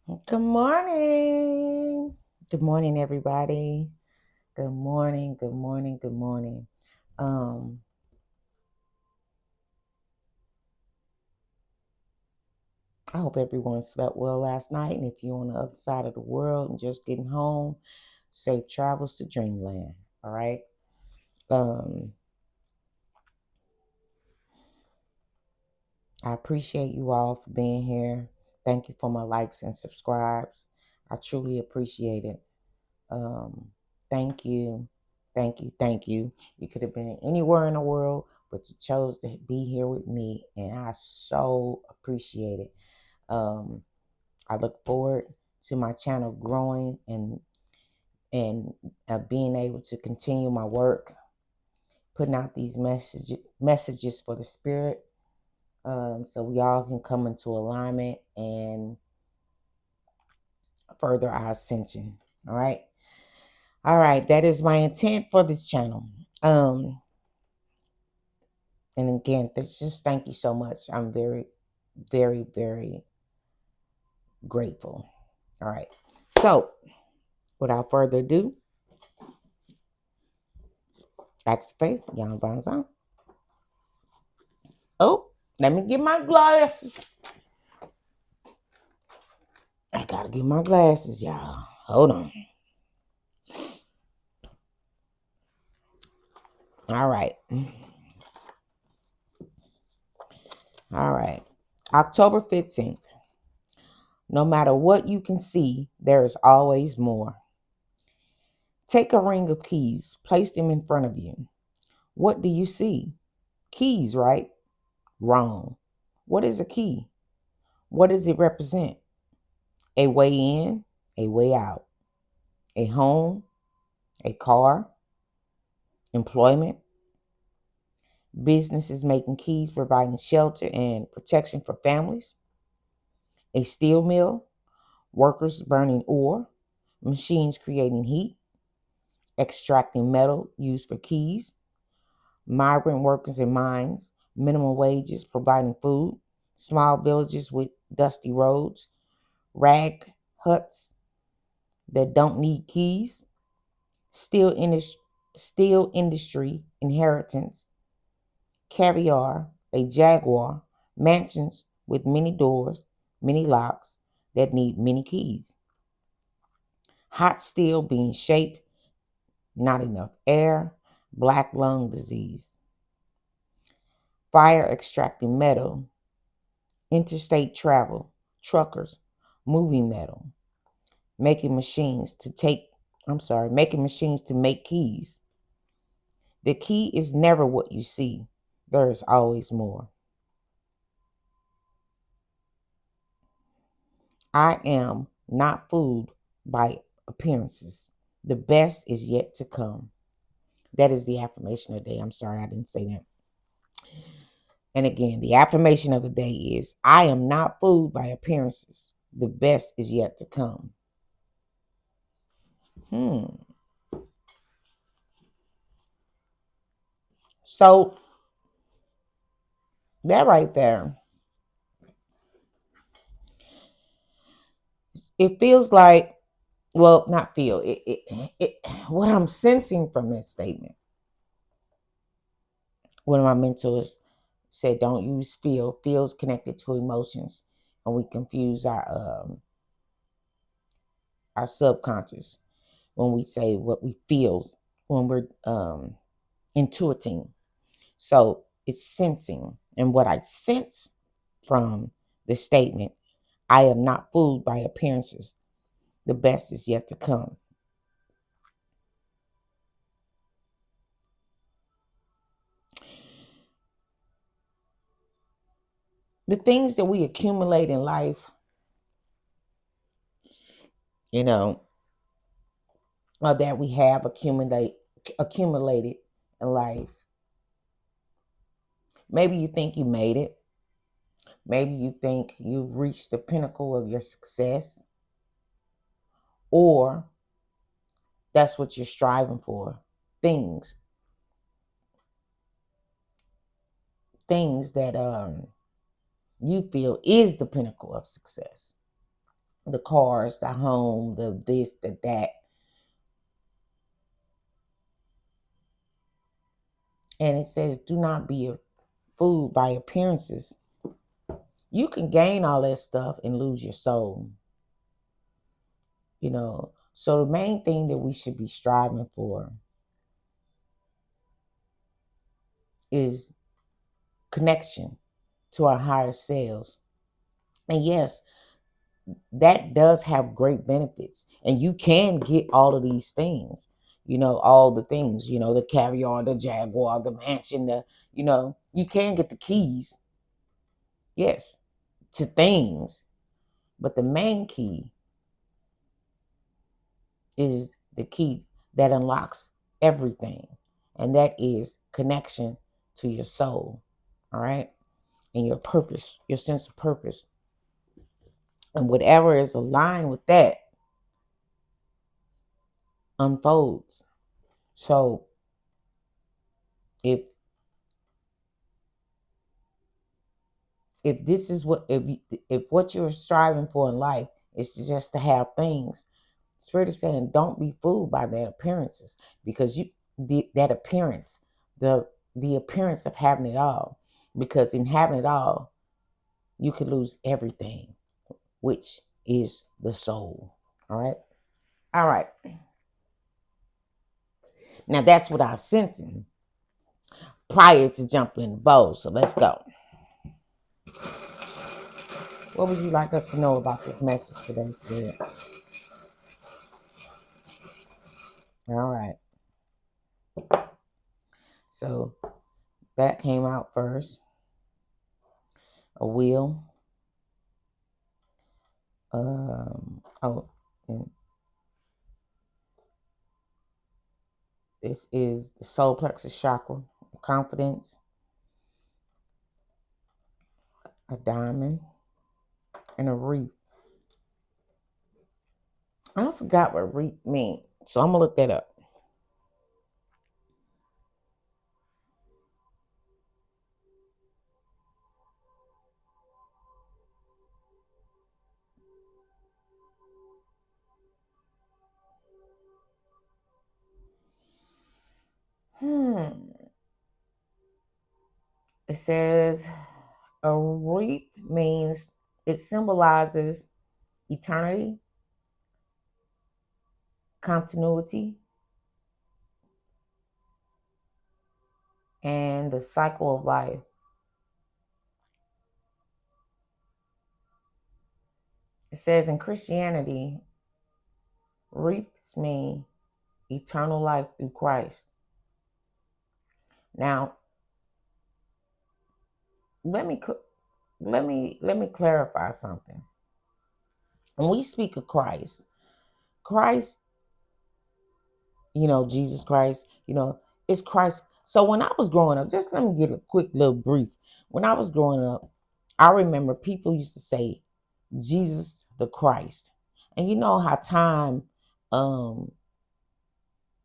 Good morning. Good morning, everybody. Good morning. Good morning. Good morning. Um, I hope everyone slept well last night. And if you're on the other side of the world and just getting home, safe travels to Dreamland. All right. Um, I appreciate you all for being here. Thank you for my likes and subscribes. I truly appreciate it. Um, thank you. Thank you. Thank you. You could have been anywhere in the world, but you chose to be here with me, and I so appreciate it. Um, I look forward to my channel growing and being able to continue my work, putting out these messages for the spirit, so we all can come into alignment and further our ascension. All right. All right. That is my intent for this channel. Um, And again, just thank you so much. I'm very, very, very grateful. All right. So, without further ado, Acts of Faith, Young Bounds on. Oh, let me get my glasses. I gotta get my glasses, y'all. Hold on. All right. All right. October 15th. No matter what you can see, there is always more. Take a ring of keys, place them in front of you. What do you see? Keys, right? Wrong. What is a key? What does it represent? A way in, a way out, a home, a car, employment, businesses making keys providing shelter and protection for families, a steel mill, workers burning ore, machines creating heat, extracting metal used for keys, migrant workers in mines, minimum wages providing food, small villages with dusty roads, rag huts that don't need keys, steel industry, inheritance, caviar, a jaguar, mansions with many doors, many locks that need many keys, hot steel being shaped, not enough air, black lung disease, fire extracting metal, interstate travel, truckers, moving metal, making machines to take, making machines to make keys. The key is never what you see. There is always more. I am not fooled by appearances. The best is yet to come. That is the affirmation of the day. I'm sorry I didn't say that. And again, the affirmation of the day is I am not fooled by appearances. The best is yet to come. Hmm. So that right there, it feels like, well, not feel, what I'm sensing from that statement. One of my mentors said, "Don't use feel. Feels connected to emotions, and we confuse our subconscious when we say what we feel when we're intuiting. So it's sensing, and what I sense from the statement, I am not fooled by appearances. The best is yet to come. The things that we accumulate in life, you know, or that we have accumulated in life. Maybe you think you made it. Maybe you think you've reached the pinnacle of your success, or that's what you're striving for. Things, things that you feel is the pinnacle of success. the cars, the home, the this, the that. And it says, do not be fooled by appearances. You can gain all that stuff and lose your soul. So the main thing that we should be striving for is connection to our higher selves. And yes, that does have great benefits. And you can get all of these things, all the things, the caviar, the Jaguar, the mansion, you can get the keys, yes, to things. But the main key is the key that unlocks everything. And that is connection to your soul. All right. And your purpose, your sense of purpose. And whatever is aligned with that unfolds. So if this is what if what you're striving for in life is just to have things, Spirit is saying don't be fooled by that appearances, because that appearance, the appearance of having it all, because in having it all you could lose everything, which is the soul. All right. Now that's what I was sensing prior to jumping in the bowl. So let's go. What would you like us to know about this message today, Spirit? All right. So that came out first. A wheel. And this is the solar plexus chakra, confidence, a diamond, and a wreath. I forgot what wreath means, so I'm gonna look that up. It says a wreath means it symbolizes eternity, continuity, and the cycle of life. It says in Christianity, wreaths mean eternal life through Christ. Now, let me clarify something. When we speak of Christ, Jesus Christ, it's Christ. So when I was growing up, just let me get a quick little brief. When I was growing up, I remember people used to say Jesus the Christ. And you know how time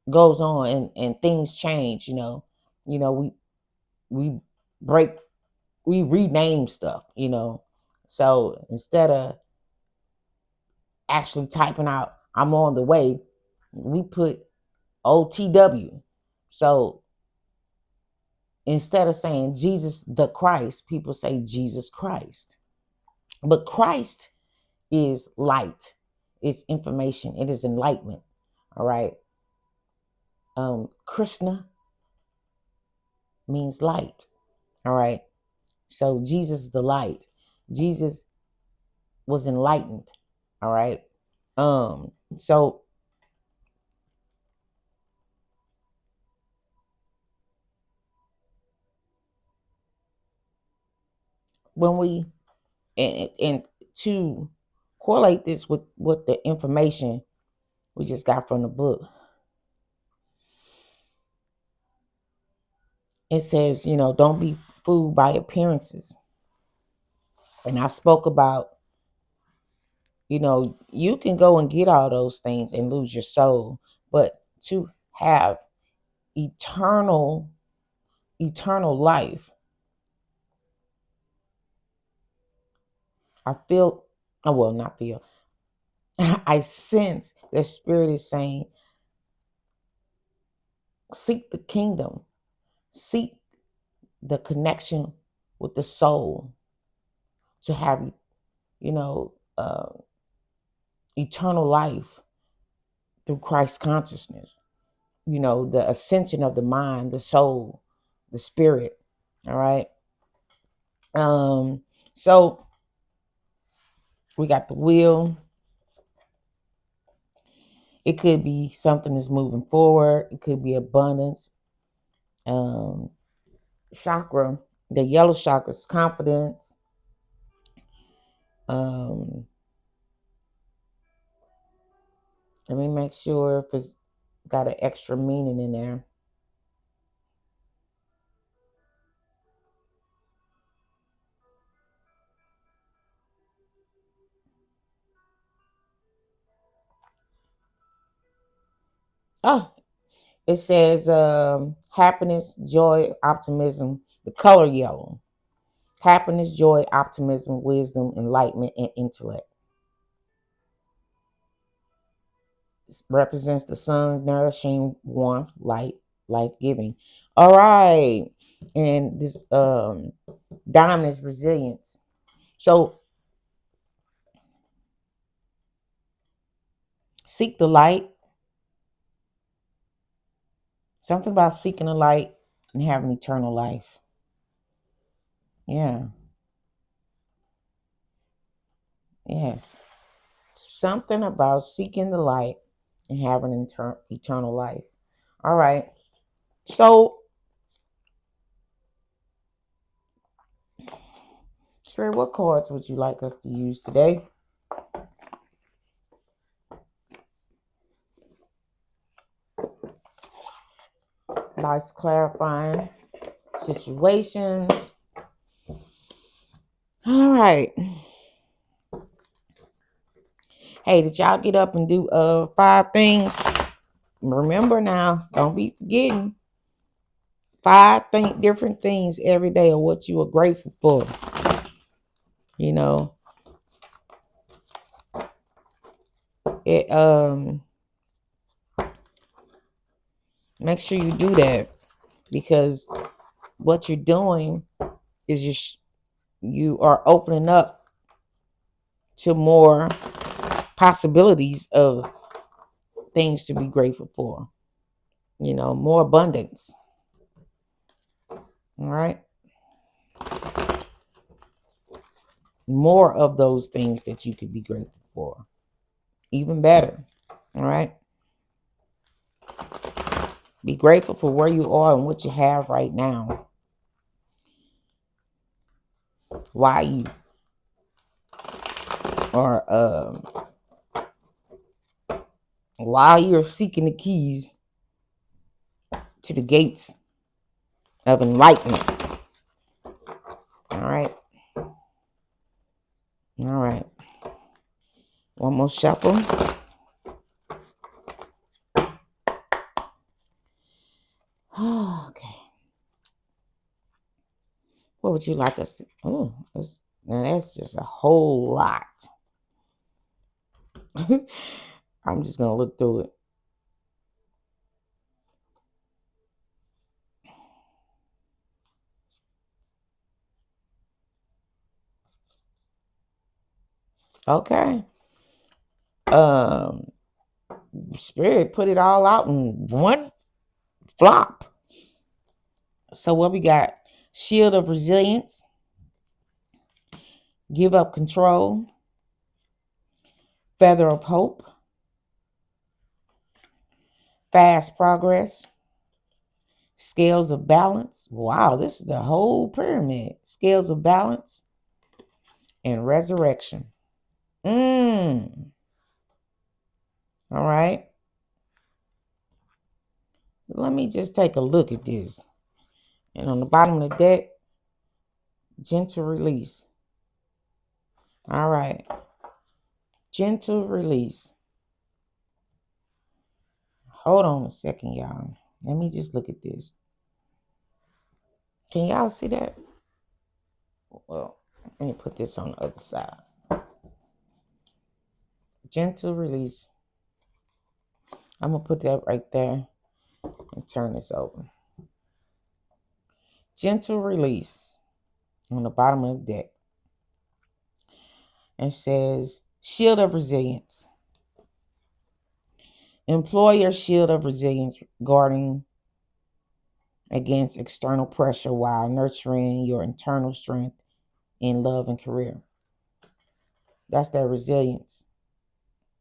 goes on and things change, we break we rename stuff. So instead of actually typing out I'm on the way, we put OTW. So instead of saying Jesus the Christ, people say Jesus Christ. But Christ is light, it's information, it is enlightenment. All right. Krishna means light. All right. So Jesus is the light. Jesus was enlightened. All right. So when we and to correlate this with what the information we just got from the book, it says, don't be fooled by appearances. And I spoke about, you can go and get all those things and lose your soul, but to have eternal life, I feel, oh, well, not feel, I sense the spirit is saying, seek the kingdom, seek the connection with the soul to have, you know, eternal life through Christ consciousness. The ascension of the mind, the soul, the spirit. All right. So we got the wheel. It could be something that's moving forward. It could be abundance. Chakra, the yellow chakra is confidence. Let me make sure if it's got an extra meaning in there. Oh, it says happiness, joy, optimism, the color yellow. Happiness, joy, optimism, wisdom, enlightenment, and intellect. It represents the sun, nourishing, warmth, light, life giving. All right. And this diamond is resilience. So seek the light. Something about seeking the light and having eternal life. Yeah. Yes. Something about seeking the light and having eternal life. All right. So, Sherry, what cards would you like us to use today? Life's clarifying situations. All right. Hey, did y'all get up and do 5 things? Remember now, don't be forgetting 5 different things every day of what you are grateful for. It make sure you do that, because what you're doing is you are opening up to more possibilities of things to be grateful for. More abundance. All right. More of those things that you could be grateful for. Even better. All right. Be grateful for where you are and what you have right now. Why you are while you're seeking the keys to the gates of enlightenment. All right. All right. One more shuffle. Okay. What would you like us to? Oh, now that's just a whole lot. I'm just going to look through it. Okay. Spirit put it all out in one flop. So what we got? Shield of resilience. Give up control. Feather of hope. Fast progress. Scales of balance. Wow, this is the whole pyramid. Scales of balance and resurrection. All right. Let me just take a look at this. And on the bottom of the deck, gentle release. All right. Gentle release. Hold on a second, y'all. Let me just look at this. Can y'all see that? Well, let me put this on the other side. Gentle release. I'm going to put that right there and turn this over. Gentle release on the bottom of the deck. And says, shield of resilience. Employ your shield of resilience, guarding against external pressure while nurturing your internal strength in love and career. That's that resilience.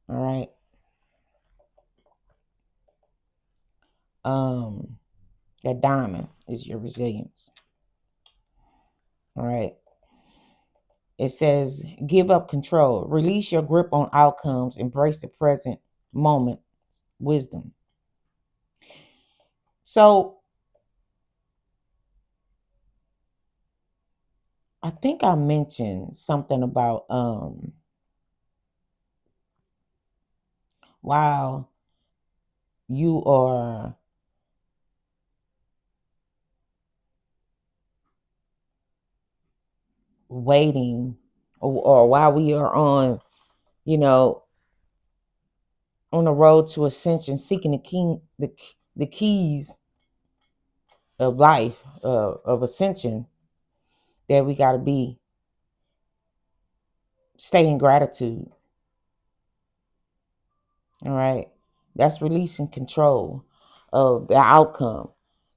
All right. That diamond is your resilience. All right. It says, give up control. Release your grip on outcomes. Embrace the present moment. Wisdom. So I think I mentioned something about while you are waiting, or while we are on, on the road to ascension, seeking the keys of life, of ascension, that we got to stay in gratitude. All right. That's releasing control of the outcome,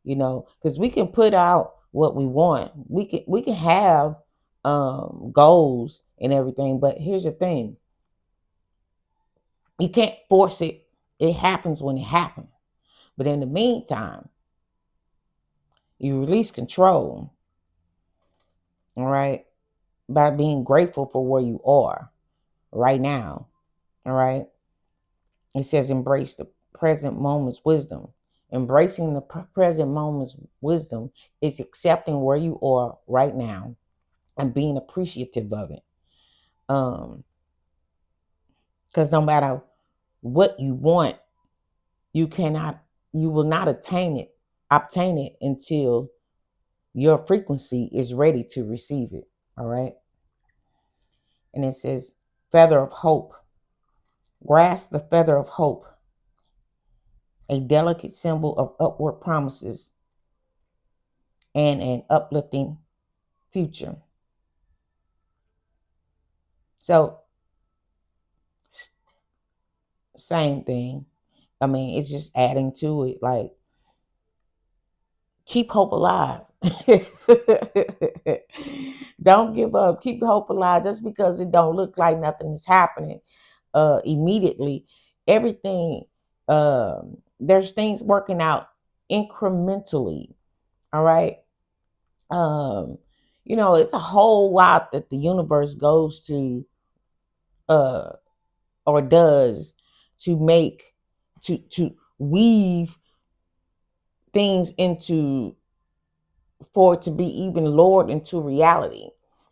because we can put out what we want. We can have goals and everything, but here's the thing. You can't force it. It happens when it happens. But in the meantime, you release control, all right, by being grateful for where you are right now, all right? It says embrace the present moment's wisdom. Embracing the present moment's wisdom is accepting where you are right now and being appreciative of it. Because no matter what you want, you will not obtain it until your frequency is ready to receive it. All right. And it says, feather of hope. Grasp the feather of hope, a delicate symbol of upward promises and an uplifting future. So, same thing. I mean, it's just adding to it. Like, keep hope alive. Don't give up. Keep hope alive. Just because it don't look like nothing is happening immediately, everything, there's things working out incrementally. All right. It's a whole lot that the universe goes to or does to make to weave things into, for it to be even lowered into reality.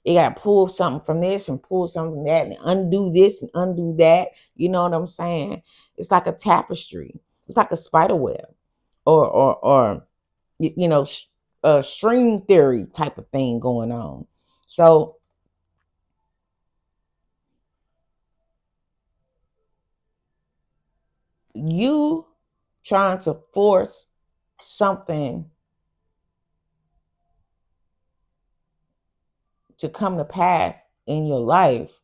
You got to pull something from this and pull something from that and undo this and undo that. You know what I'm saying? It's like a tapestry. It's like a spider web, or a string theory type of thing going on. So you trying to force something to come to pass in your life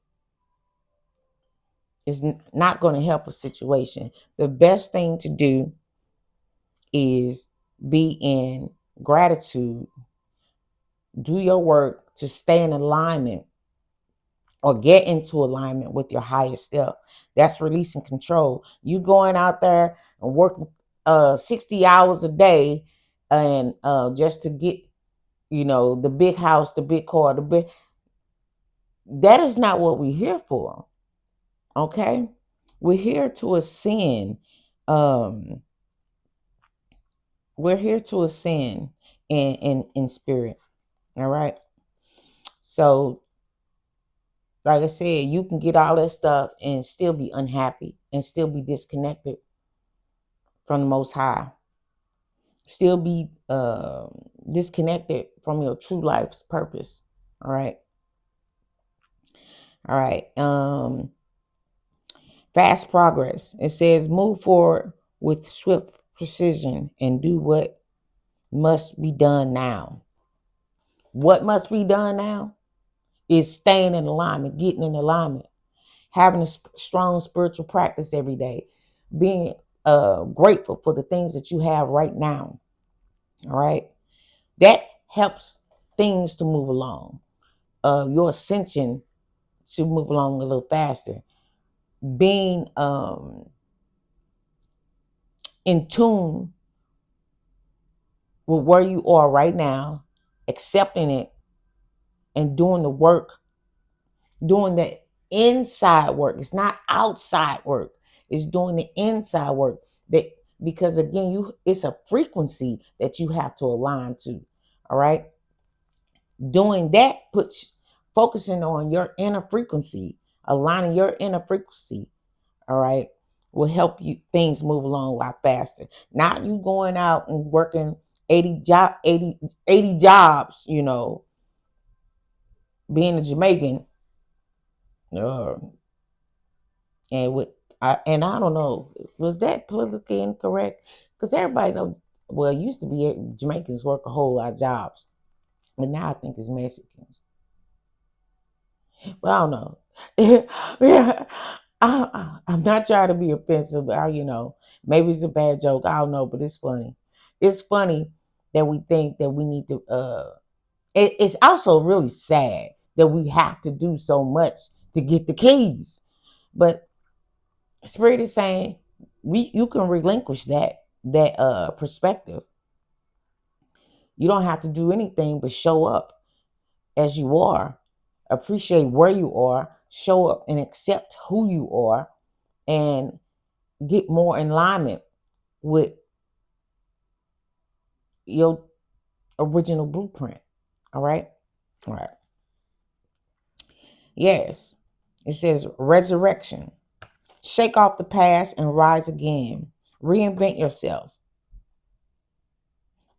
is not going to help a situation. The best thing to do is be in gratitude. Do your work to stay in alignment or get into alignment with your highest self. That's releasing control. You going out there and working 60 hours a day and just to get, the big house, the big car, that is not what we're here for. Okay? We're here to ascend. We're here to ascend in spirit. All right. So, like I said, you can get all that stuff and still be unhappy and still be disconnected from the Most High. Still be disconnected from your true life's purpose. All right. All right. Fast progress. It says move forward with swift precision and do what must be done now. What must be done now is staying in alignment, getting in alignment, having a strong spiritual practice every day, being grateful for the things that you have right now. All right. That helps things to move along. Your ascension to move along a little faster. Being in tune with where you are right now, accepting it and doing the work, doing the inside work. It's not outside work. It's doing the inside work. That because again, it's a frequency that you have to align to. All right. Doing that puts focusing on your inner frequency, aligning your inner frequency, all right, will help you things move along a lot faster. Not you going out and working 80 jobs, being a Jamaican, uh, and I don't know, was that politically incorrect? Because everybody knows, well, it used to be Jamaicans work a whole lot of jobs, but now I think it's Mexicans. Well, I don't know. Yeah, I'm not trying to be offensive. Maybe it's a bad joke. I don't know, but it's funny. It's funny that we think that we need to. It's also really sad that we have to do so much to get the keys. But Spirit is saying you can relinquish that perspective. You don't have to do anything but show up as you are, appreciate where you are, show up and accept who you are, and get more in alignment with your original blueprint. All right? All right. Yes. It says resurrection. Shake off the past and rise again. Reinvent yourself.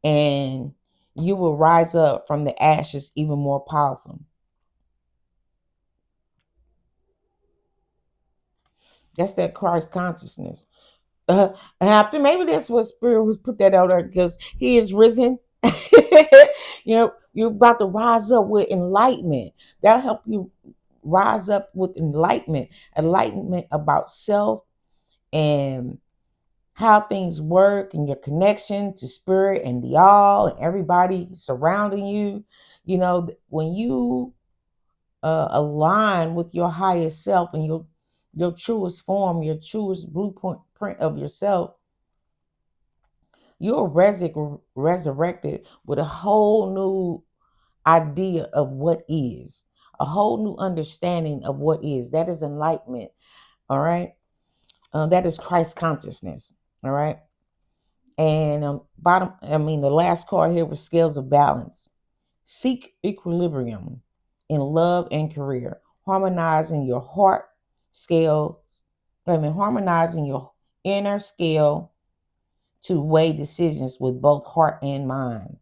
And you will rise up from the ashes even more powerful. That's that Christ consciousness. And I think maybe that's what Spirit was put that out there because He is risen. You're about to rise up with enlightenment. That'll help you rise up with enlightenment about self and how things work and your connection to Spirit and the all and everybody surrounding you. When you align with your highest self and your truest form, your truest blueprint print of yourself, you're resurrected with a whole new idea of what is, a whole new understanding of what is. That is enlightenment. All right. That is Christ consciousness. All right. And the last card here was scales of balance. Seek equilibrium in love and career, harmonizing your heart scale. Harmonizing your inner scale to weigh decisions with both heart and mind.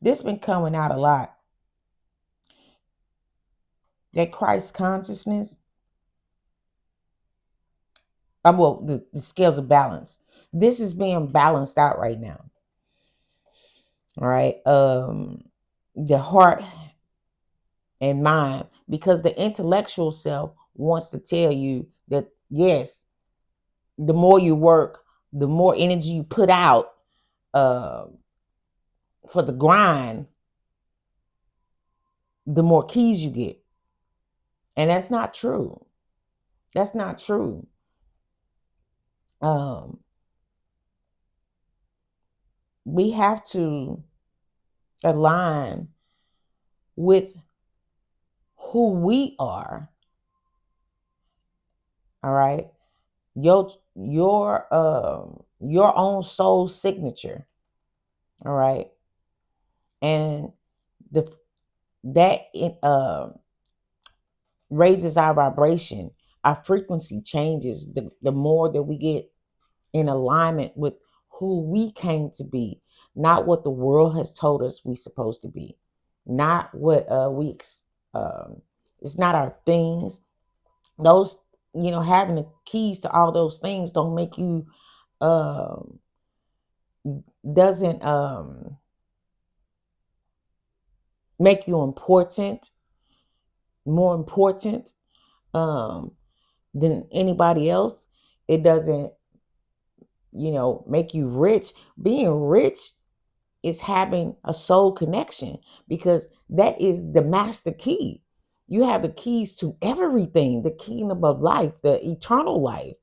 This been coming out a lot. That Christ consciousness, the scales of balance. This is being balanced out right now. All right. The heart and mind, because the intellectual self wants to tell you that yes, the more you work, the more energy you put out for the grind, the more keys you get. And that's not true. That's not true. We have to align with who we are. All right. Your own soul signature. All right. And that raises our vibration. Our frequency changes the more that we get in alignment with who we came to be, not what the world has told us we're supposed to be, not what we It's not our things. Those, having the keys to all those things don't make you, um doesn't make you important, more important, um than anybody else. It doesn't, make you rich. Being rich is having a soul connection, because that is the master key. You have the keys to everything, the kingdom of life, the eternal life,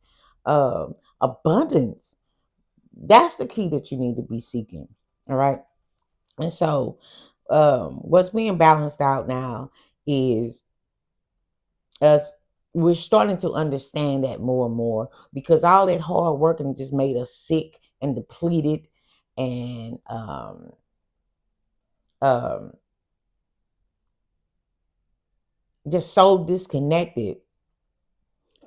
abundance. That's the key that you need to be seeking. All right. And so, what's being balanced out now is us, we're starting to understand that more and more, because all that hard working just made us sick and depleted, and um, just so disconnected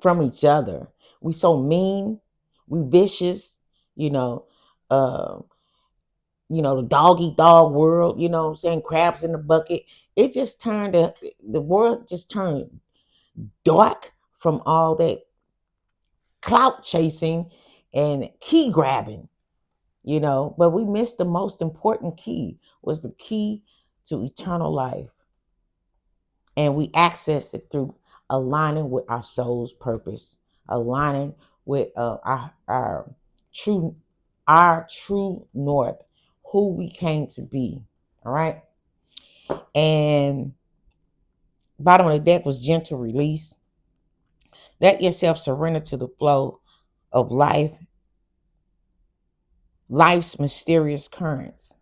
from each other. We so mean, we vicious, you know, uh, the dog eat dog world, what I'm saying, crabs in the bucket. It just turned the world just turned dark from all that clout chasing and key grabbing, but we missed the most important key, was the key to eternal life. And we access it through aligning with our soul's purpose, aligning with true our true north, who we came to be. All right. And bottom of the deck was gentle release. Let yourself surrender to the flow of life's mysterious currents.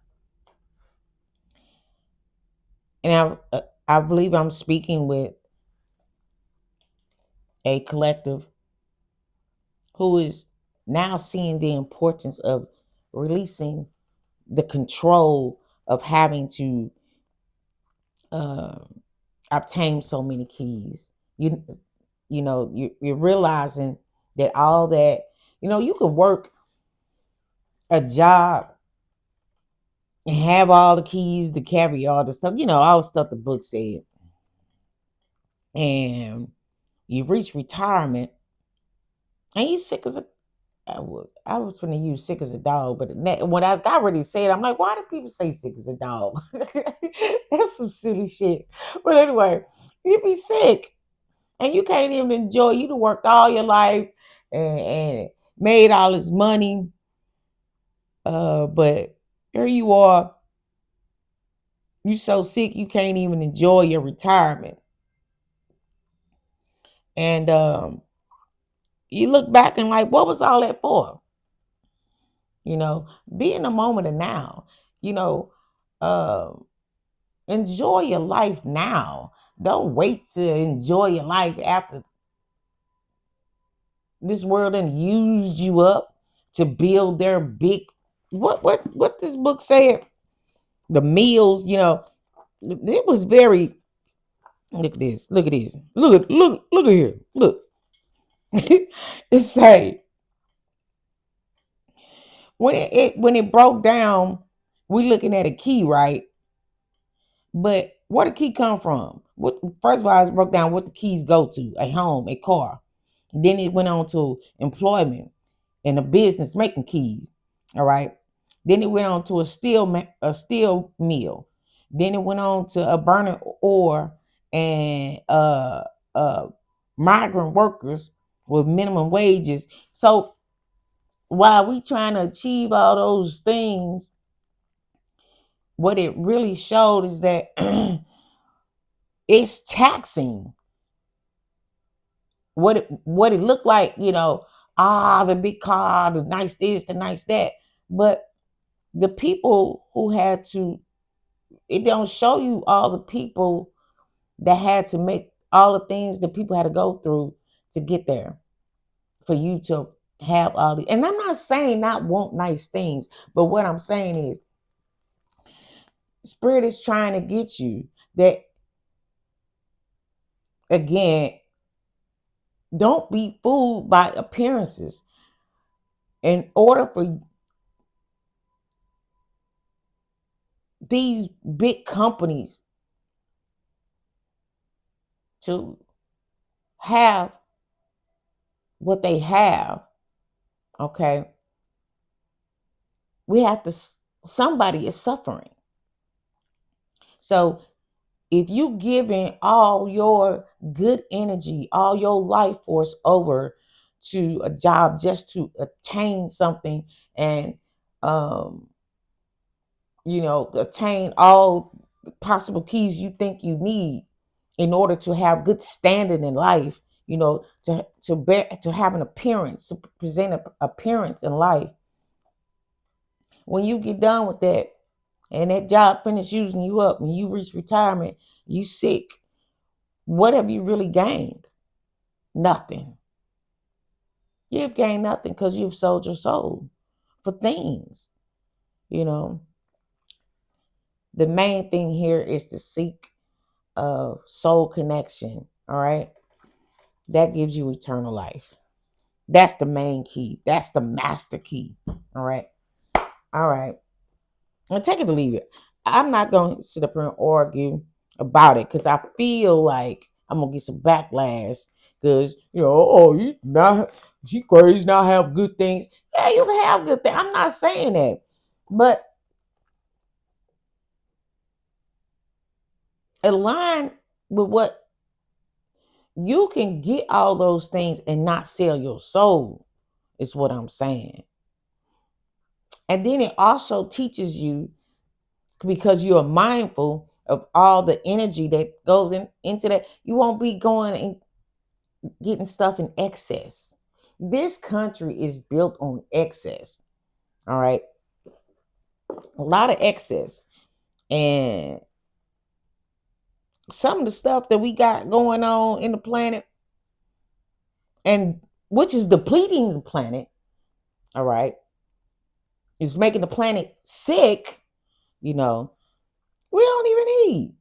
And I believe I'm speaking with a collective who is now seeing the importance of releasing the control of having to uh, obtain so many keys. You're realizing that all that, you can work a job and have all the keys to carry all the stuff, all the stuff the book said, and you reach retirement and you sick as a I was finna use sick as a dog, but when I got ready to say it, I'm like, why do people say sick as a dog? That's some silly shit. But anyway, you be sick and you can't even enjoy. You done worked all your life and made all this money, but here you are, you so sick you can't even enjoy your retirement. And you look back and like, what was all that for? Be in the moment of now. You know, um enjoy your life now. Don't wait to enjoy your life after this world and used you up to build their big, what this book said, the meals, it was very, look at this, look at this, look at here, look. It say, when it broke down, we looking at a key, right? But where the key come from? What, first of all, it broke down what the keys go to: a home, a car. Then it went on to employment and a business making keys. All right. Then it went on to a steel mill. Then it went on to a burning ore and uh migrant workers with minimum wages. So while we trying to achieve all those things, what it really showed is that it's taxing. What it looked like, the big car, the nice this, the nice that. But the people who had to, it don't show you all the people that had to make all the things that people had to go through to get there, for you to have all the, and I'm not saying not want nice things, but what I'm saying is spirit is trying to get you that, again, don't be fooled by appearances. In order for these big companies to have what they have, okay, we have to, somebody is suffering. So if you giving all your good energy, all your life force over to a job just to attain something and um attain all the possible keys you think you need in order to have good standing in life, to have an appearance, to present an appearance in life. When you get done with that and that job finish using you up and you reach retirement, you sick, what have you really gained? Nothing. You've gained nothing because you've sold your soul for things. You know, the main thing here is to seek soul connection. All right. That gives you eternal life. That's the main key. That's the master key. All right. All right. And take it or leave it. I'm not going to sit up here and argue about it because I feel like I'm going to get some backlash because, oh, she crazy, not have good things. Yeah, you can have good things. I'm not saying that. But align with what you can get, all those things and not sell your soul, is what I'm saying. And then it also teaches you, because you are mindful of all the energy that goes into that, you won't be going and getting stuff in excess. This country is built on excess. All right. A lot of excess. And some of the stuff that we got going on in the planet, and which is depleting the planet, all right, is making the planet sick, we don't even need.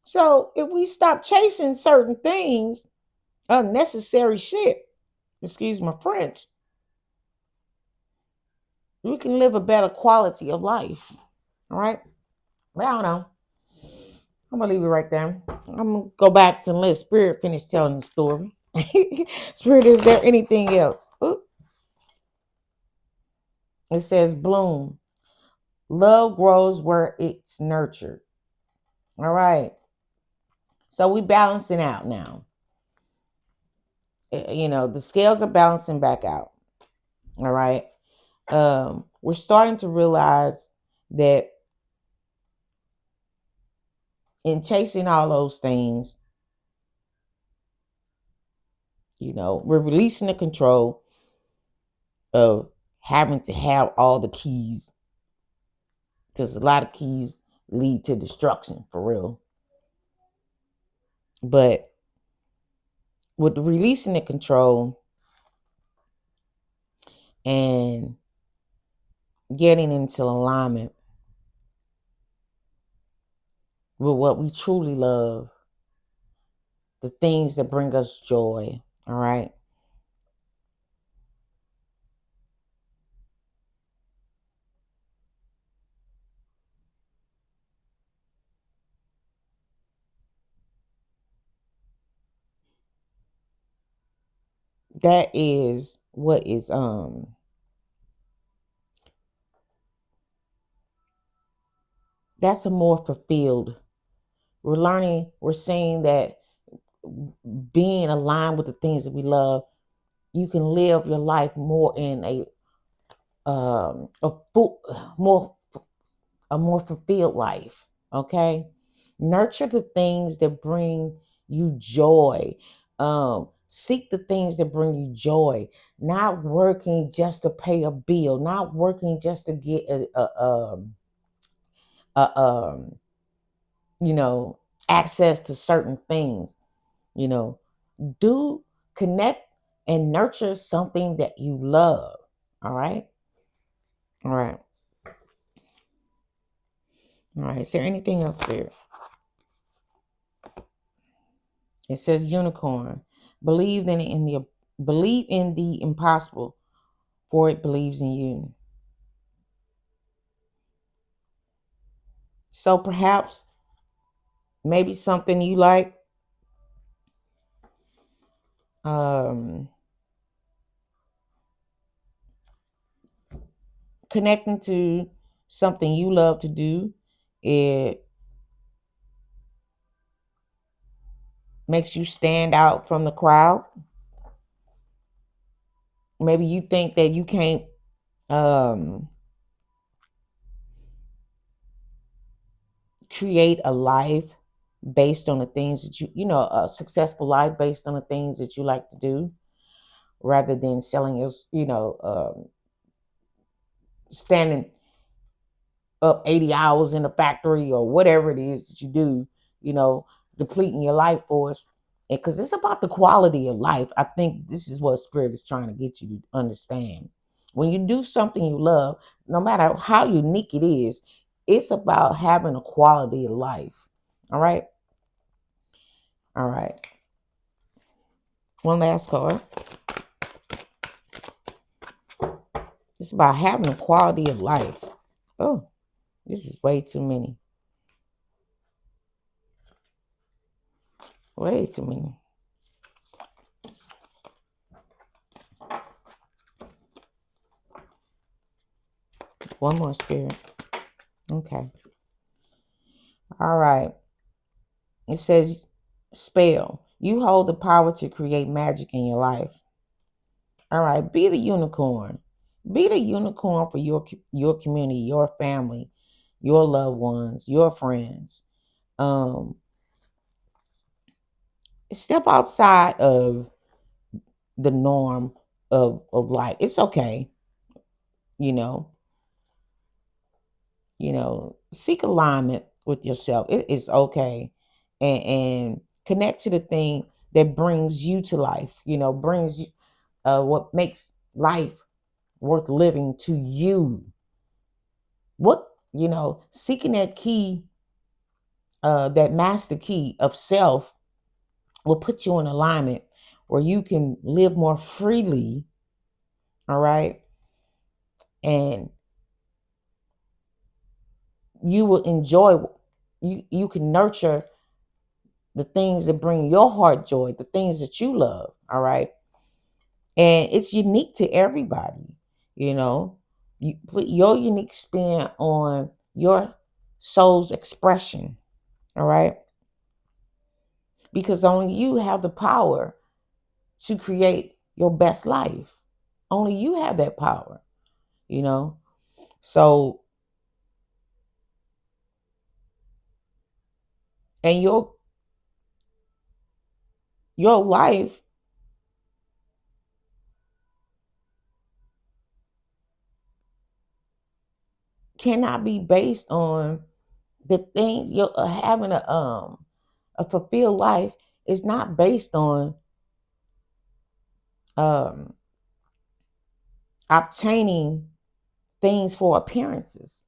So if we stop chasing certain things, unnecessary shit, excuse my French, we can live a better quality of life. All right. But I don't know. I'm gonna leave it right there. I'm gonna go back to let Spirit finish telling the story. Spirit, is there anything else? Ooh. It says bloom. Love grows where it's nurtured. All right. So we balancing out now. The scales are balancing back out. All right. We're starting to realize that in chasing all those things, we're releasing the control of having to have all the keys, because a lot of keys lead to destruction for real. But with releasing the control and getting into alignment with what we truly love, the things that bring us joy, all right? That is what is that's a more fulfilled. We're seeing that being aligned with the things that we love, you can live your life more in a full, more fulfilled life. Okay, nurture the things that bring you joy. Seek the things that bring you joy. Not working just to pay a bill. Not working just to get a access to certain things. You know, do connect and nurture something that you love. All right. All right. All right. Is there anything else there? It says unicorn. Believe in the impossible, for it believes in you. So perhaps maybe something you like um, connecting to something you love to do. It makes you stand out from the crowd. Maybe you think that you can't um, create a life based on the things that a successful life based on the things that you like to do, rather than selling your, standing up 80 hours in a factory or whatever it is that you do, you know, depleting your life force. And because it's about the quality of life, I think this is what Spirit is trying to get you to understand. When you do something you love, no matter how unique it is, it's about having a quality of life. All right. All right. One last card. It's about having a quality of life. Oh, this is way too many. Way too many. One more, Spirit. Okay. All right. It says, spell. You hold the power to create magic in your life. All right. Be the unicorn. Be the unicorn for your community, your family, your loved ones, your friends. Um, Step outside of the norm of life. It's okay, you know. Seek alignment with yourself. It is okay, and connect to the thing that brings you to life. Brings what makes life worth living to you. Seeking that key, that master key of self, will put you in alignment where you can live more freely. All right, and you will enjoy. You can nurture the things that bring your heart joy, the things that you love. All right. And it's unique to everybody. You know, you put your unique spin on your soul's expression. All right. Because only you have the power to create your best life. Only you have that power, you know. So, and your life cannot be based on the things you're having a fulfilled life is not based on um obtaining things for appearances.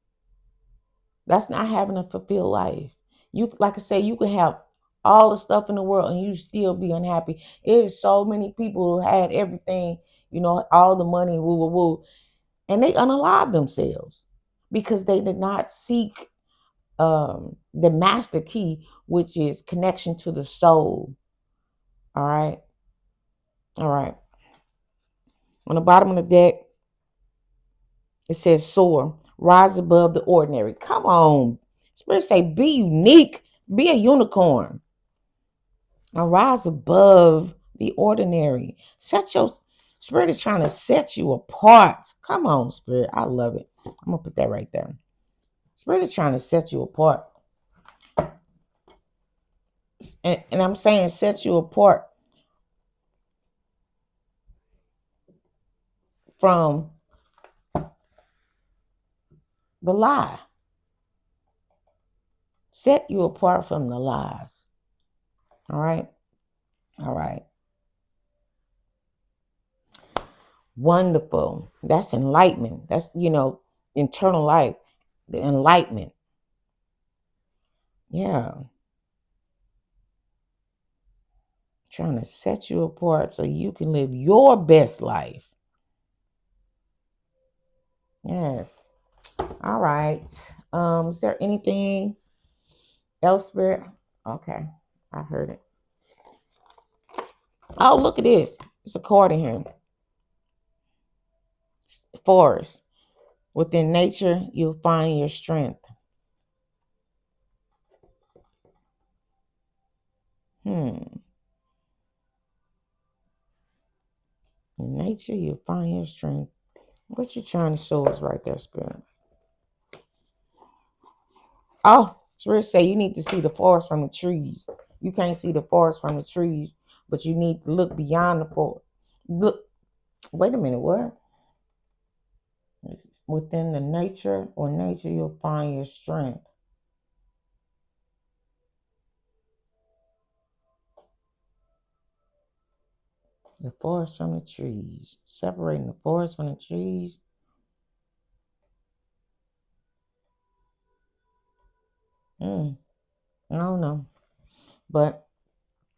That's not having a fulfilled life. You, like I say, you can have all the stuff in the world and you still be unhappy. It is so many people who had everything, all the money, woo woo woo, and they unalive themselves because they did not seek the master key, which is connection to the soul. All right. All right. On the bottom of the deck, it says soar, rise above the ordinary. Come on. Spirit say, be unique, be a unicorn, and rise above the ordinary. Spirit is trying to set you apart. Come on, Spirit. I love it. I'm going to put that right there. Spirit is trying to set you apart. And I'm saying set you apart from the lie. Set you apart from the lies. All right. All right. Wonderful. That's enlightenment. That's, internal life, the enlightenment. Yeah. Trying to set you apart so you can live your best life. Yes. All right. Is there anything else, Spirit? Okay. I heard it. Oh, look at this. It's a card in here. Forest. Within nature, you'll find your strength. In nature, you'll find your strength. What you trying to show us right there, Spirit? Oh, Spirit say you need to see the forest from the trees. You can't see the forest from the trees, but you need to look beyond the forest. Look, wait a minute, what? Within the nature or nature, you'll find your strength. The forest from the trees. Separating the forest from the trees. I don't know. But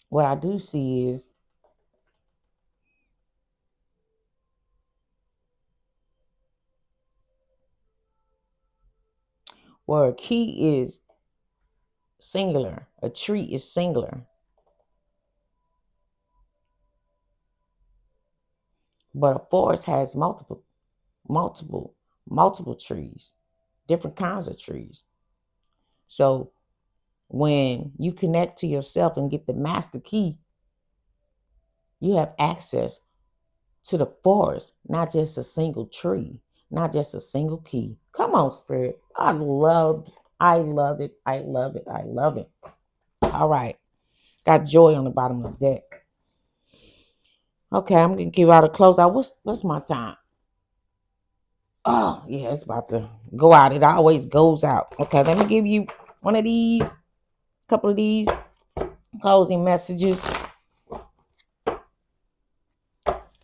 what I do see is where a key is singular, a tree is singular. But a forest has multiple, multiple trees, different kinds of trees. So when you connect to yourself and get the master key, you have access to the forest, not just a single tree, not just a single key. Come on, Spirit. I love it. I love it. I love it. All right. Got joy on the bottom of the deck. Okay, I'm gonna give out a closeout. What's my time? Oh, yeah, it's about to go out. It always goes out. Okay, let me give you one of these, a couple of these closing messages.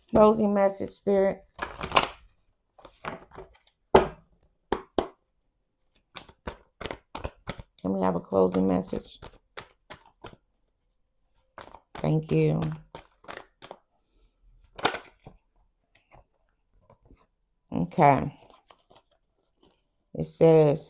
Closing message, Spirit. Can we have a closing message? Thank you. Okay. It says,